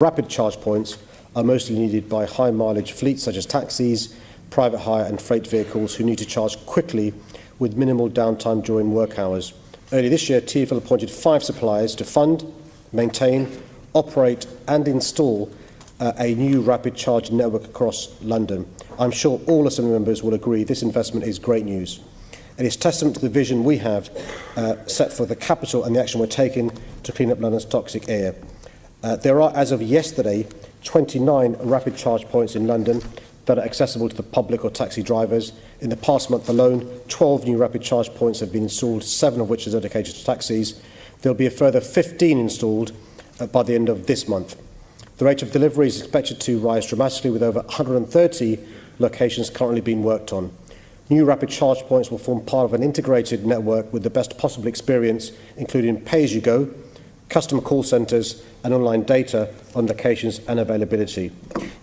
Rapid charge points are mostly needed by high mileage fleets such as taxis, private hire and freight vehicles who need to charge quickly with minimal downtime during work hours. Earlier this year, TfL appointed 5 suppliers to fund, maintain, operate and install a new rapid charge network across London. I'm sure all Assembly members will agree this investment is great news. It is testament to the vision we have set for the capital and the action we're taking to clean up London's toxic air. There are, as of yesterday, 29 rapid charge points in London that are accessible to the public or taxi drivers. In the past month alone, 12 new rapid charge points have been installed, 7 of which are dedicated to taxis. There will be a further 15 installed by the end of this month. The rate of delivery is expected to rise dramatically, with over 130 locations currently being worked on. New rapid charge points will form part of an integrated network with the best possible experience, including pay-as-you-go, customer call centres and online data on locations and availability.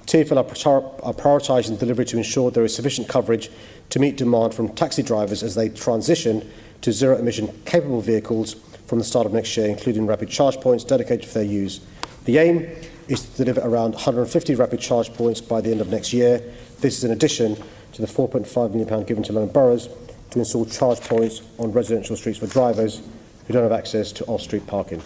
TfL are prioritising delivery to ensure there is sufficient coverage to meet demand from taxi drivers as they transition to zero-emission capable vehicles from the start of next year, including rapid charge points dedicated for their use. The aim is to deliver around 150 rapid charge points by the end of next year. This is in addition to the £4.5 million given to London boroughs to install charge points on residential streets for drivers who don't have access to off-street parking.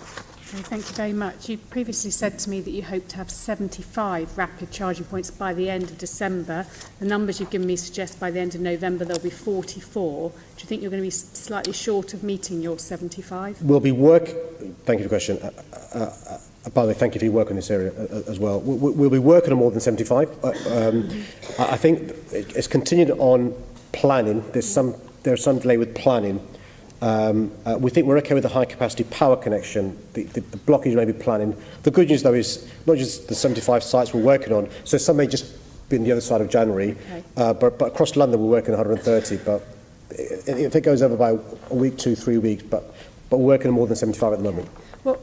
Okay, thank you very much. You previously said to me that you hope to have 75 rapid charging points by the end of December. The numbers you've given me suggest by the end of November there'll be 44. Do you think you're going to be slightly short of meeting your 75? Thank you for the question. By the way, thank you for your work on this area as well. We'll be working on more than 75. I think it's continued on planning. There's some delay with planning. We think we're okay with the high-capacity power connection. The blockage may be planning. The good news, though, is not just the 75 sites we're working on, so some may just be on the other side of January, okay. But across London we're working on 130. But if it goes over by a week, 2-3 weeks, but we're working on more than 75 at the moment. Well,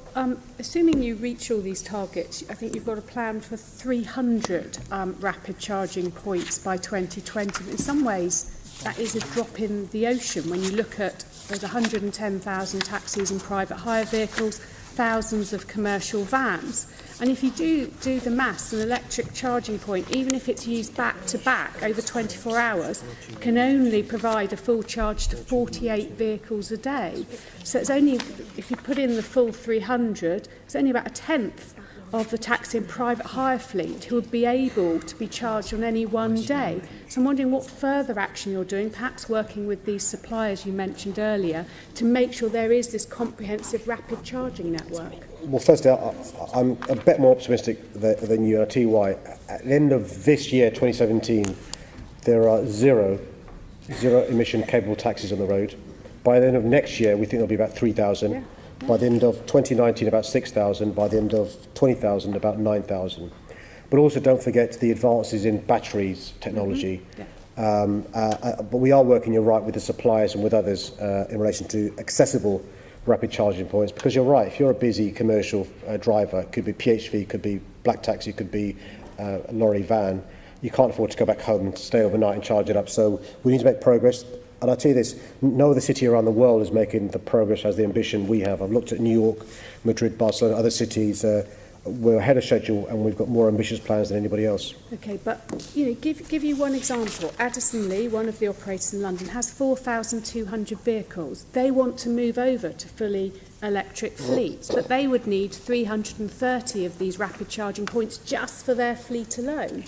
assuming you reach all these targets, I think you've got a plan for 300 rapid charging points by 2020. In some ways, that is a drop in the ocean when you look at there's 110,000 taxis and private hire vehicles, thousands of commercial vans. And if you do the maths, an electric charging point, even if it's used back to back over 24 hours, can only provide a full charge to 48 vehicles a day. So it's only, if you put in the full 300, it's only about a tenth of the taxi and private hire fleet who would be able to be charged on any one day. So I'm wondering what further action you're doing, perhaps working with these suppliers you mentioned earlier, to make sure there is this comprehensive rapid charging network. Well, firstly, I'm a bit more optimistic than you, and I'll tell you why. At the end of this year, 2017, there are zero emission capable taxis on the road. By the end of next year, we think there'll be about 3,000. Yeah. By the end of 2019, about 6,000. By the end of 20,000, about 9,000. But also don't forget the advances in batteries technology. Mm-hmm. Yeah. But we are working, you're right, with the suppliers and with others in relation to accessible rapid charging points. Because you're right, if you're a busy commercial driver, it could be PHV, could be black taxi, could be a lorry van, you can't afford to go back home and stay overnight and charge it up. So we need to make progress. And I'll tell you this, no other city around the world is making the progress, has the ambition we have. I've looked at New York, Madrid, Barcelona, other cities. We're ahead of schedule and we've got more ambitious plans than anybody else. Okay, but give you one example. Addison Lee, one of the operators in London, has 4,200 vehicles. They want to move over to fully electric fleets, but they would need 330 of these rapid charging points just for their fleet alone.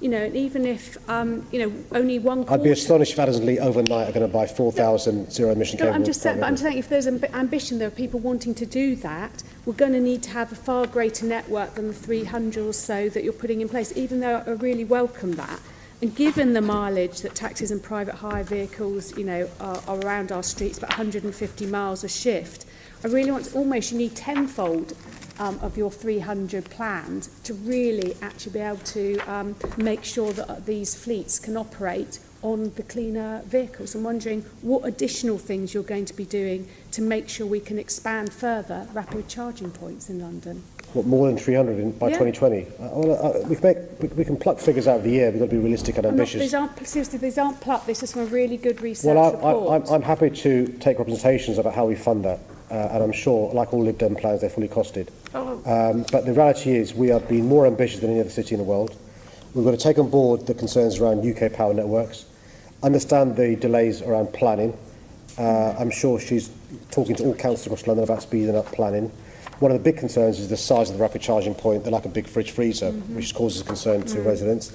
Even if, only one quarter... I'd be astonished if Addison Lee overnight are going to buy 4,000 zero-emission capable... I'm just saying, if there's ambition, there are people wanting to do that, we're going to need to have a far greater network than the 300 or so that you're putting in place, even though I really welcome that. And given the mileage that taxis and private hire vehicles, are around our streets, about 150 miles a shift, I really want to, almost, you need tenfold of your 300 planned to really actually be able to make sure that these fleets can operate on the cleaner vehicles. I'm wondering what additional things you're going to be doing to make sure we can expand further rapid charging points in London. What, more than 300 by 2020? We can pluck figures out of the air. We've got to be realistic and ambitious. These aren't plucked. This is from a really good research report. I'm happy to take representations about how we fund that. and I'm sure, like all Lib Dem plans, they're fully costed. Oh. But the reality is we are being more ambitious than any other city in the world. We've got to take on board the concerns around UK power networks, understand the delays around planning. I'm sure she's talking to all councils across London about speeding up planning. One of the big concerns is the size of the rapid charging point. They're like a big fridge freezer, which causes concern to residents.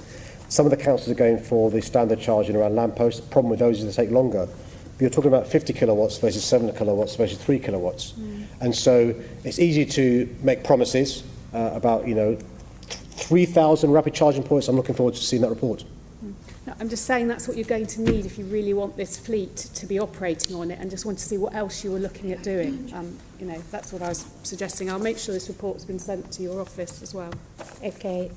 Some of the councils are going for the standard charging around lampposts. The problem with those is they take longer. But you're talking about 50 kilowatts versus 7 kilowatts versus 3 kilowatts. And so it's easy to make promises about, 3,000 rapid charging points. I'm looking forward to seeing that report. No, I'm just saying that's what you're going to need if you really want this fleet to be operating on it, and just want to see what else you were looking at doing. That's what I was suggesting. I'll make sure this report's been sent to your office as well. Okay.